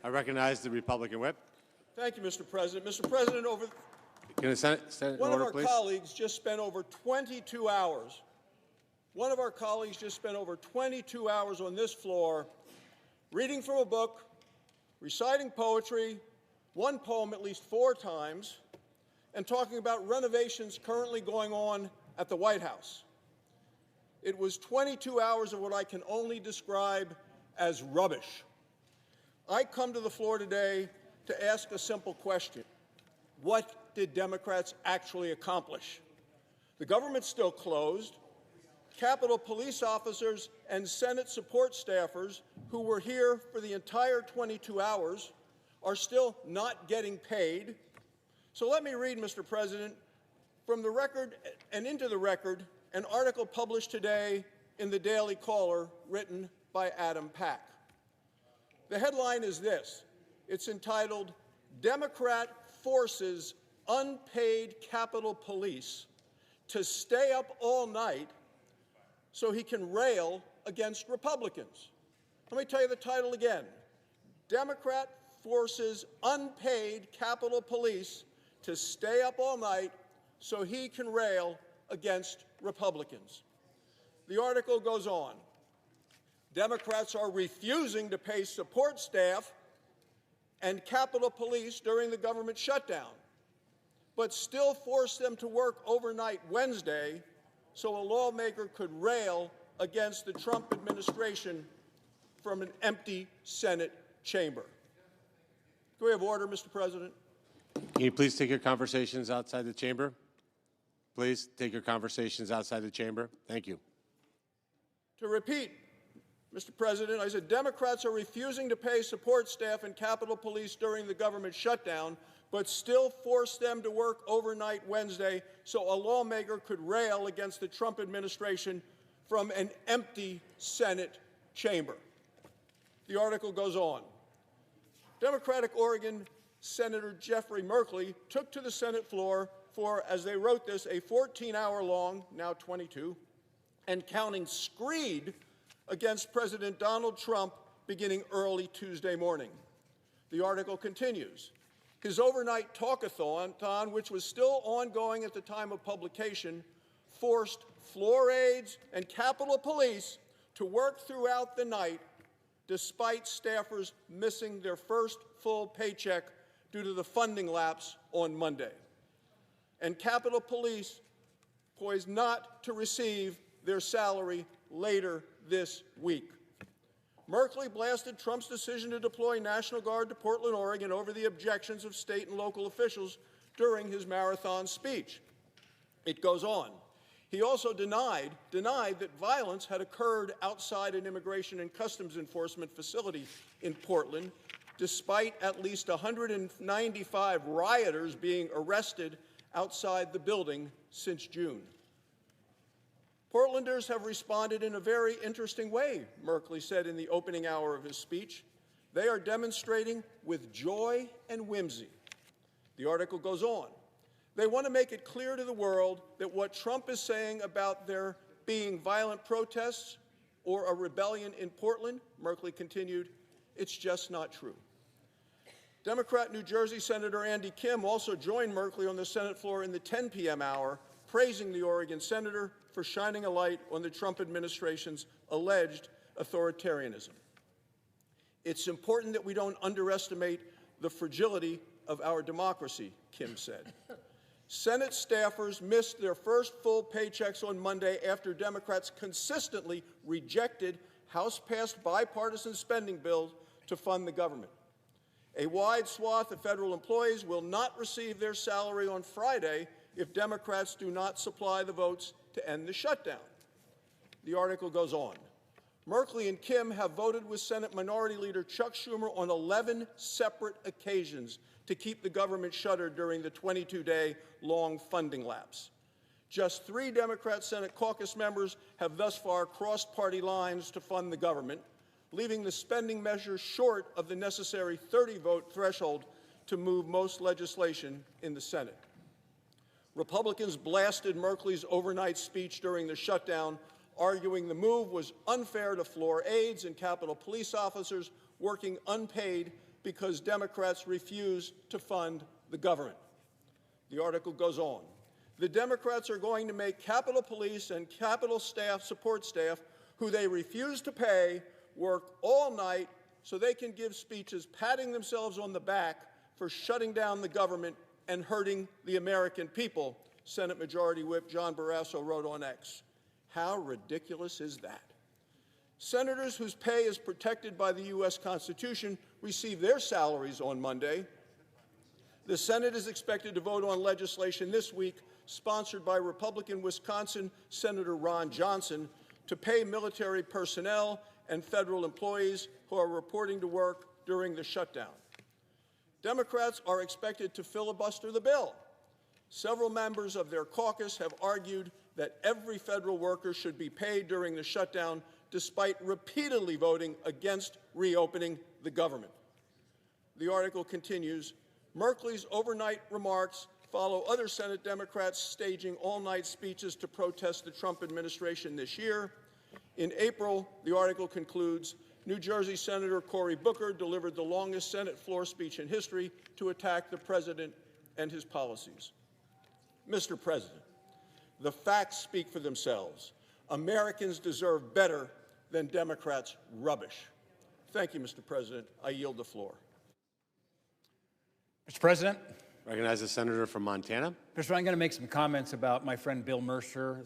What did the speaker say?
I recognize the Republican whip. Thank you, Mr. President. Mr. President, Can the Senate one in order, of our please? colleagues just spent over 22 hours. One of our colleagues just spent over 22 hours on this floor reading from a book, reciting poetry, one poem at least 4 times, and talking about renovations currently going on at the White House. It was 22 hours of what I can only describe as rubbish. I come to the floor today to ask a simple question. What did Democrats actually accomplish? The government's still closed. Capitol Police officers and Senate support staffers who were here for the entire 22 hours are still not getting paid. So let me read, Mr. President, from the record and into the record, an article published today in the Daily Caller written by Adam Pack. The headline is this. It's entitled, "Democrat Forces Unpaid Capitol Police to Stay Up All Night so he can rail against Republicans." Let me tell you the title again. Democrat forces unpaid Capitol Police to stay up all night so he can rail against Republicans. The article goes on. Democrats are refusing to pay support staff and Capitol Police during the government shutdown, but still force them to work overnight Wednesday so a lawmaker could rail against the Trump administration from an empty Senate chamber. Do we have order, Mr. President? Can you please take your conversations outside the chamber? Please take your conversations outside the chamber. Thank you. To repeat, Mr. President, I said Democrats are refusing to pay support staff and Capitol Police during the government shutdown, but still force them to work overnight Wednesday so a lawmaker could rail against the Trump administration from an empty Senate chamber. The article goes on. Democratic Oregon Senator Jeff Merkley took to the Senate floor for, as they wrote this, a 14-hour-long, now 22, and counting screed against President Donald Trump beginning early Tuesday morning. The article continues. His overnight talkathon, which was still ongoing at the time of publication, forced floor aides and Capitol Police to work throughout the night despite staffers missing their first full paycheck due to the funding lapse on Monday. And Capitol Police poised not to receive their salary later this week. Merkley blasted Trump's decision to deploy National Guard to Portland, Oregon over the objections of state and local officials during his marathon speech. It goes on. He also denied that violence had occurred outside an Immigration and Customs Enforcement facility in Portland, despite at least 195 rioters being arrested outside the building since June. Portlanders have responded in a very interesting way, Merkley said in the opening hour of his speech. They are demonstrating with joy and whimsy. The article goes on. They want to make it clear to the world that what Trump is saying about there being violent protests or a rebellion in Portland, Merkley continued, it's just not true. Democrat New Jersey Senator Andy Kim also joined Merkley on the Senate floor in the 10 p.m. hour, praising the Oregon senator for shining a light on the Trump administration's alleged authoritarianism. It's important that we don't underestimate the fragility of our democracy, Kim said. Senate staffers missed their first full paychecks on Monday after Democrats consistently rejected House-passed bipartisan spending bills to fund the government. A wide swath of federal employees will not receive their salary on Friday if Democrats do not supply the votes to end the shutdown. The article goes on. Merkley and Kim have voted with Senate Minority Leader Chuck Schumer on 11 separate occasions to keep the government shuttered during the 22-day-long funding lapse. Just 3 Democrat Senate caucus members have thus far crossed party lines to fund the government, leaving the spending measure short of the necessary 30-vote threshold to move most legislation in the Senate. Republicans blasted Merkley's overnight speech during the shutdown, arguing the move was unfair to floor aides and Capitol Police officers working unpaid because Democrats refuse to fund the government. The article goes on. The Democrats are going to make Capitol Police and Capitol staff, support staff, who they refuse to pay, work all night so they can give speeches patting themselves on the back for shutting down the government and hurting the American people, Senate Majority Whip John Barrasso wrote on X. How ridiculous is that? Senators whose pay is protected by the U.S. Constitution receive their salaries on Monday. The Senate is expected to vote on legislation this week sponsored by Republican Wisconsin Senator Ron Johnson to pay military personnel and federal employees who are reporting to work during the shutdown. Democrats are expected to filibuster the bill. Several members of their caucus have argued that every federal worker should be paid during the shutdown, despite repeatedly voting against reopening the government. The article continues, Merkley's overnight remarks follow other Senate Democrats staging all-night speeches to protest the Trump administration this year. In April, the article concludes, New Jersey Senator Cory Booker delivered the longest Senate floor speech in history to attack the president and his policies. Mr. President, the facts speak for themselves. Americans deserve better than Democrats' rubbish. Thank you, Mr. President. I yield the floor. Mr. President. Recognize the senator from Montana. Mr. President, I'm going to make some comments about my friend Bill Mercer.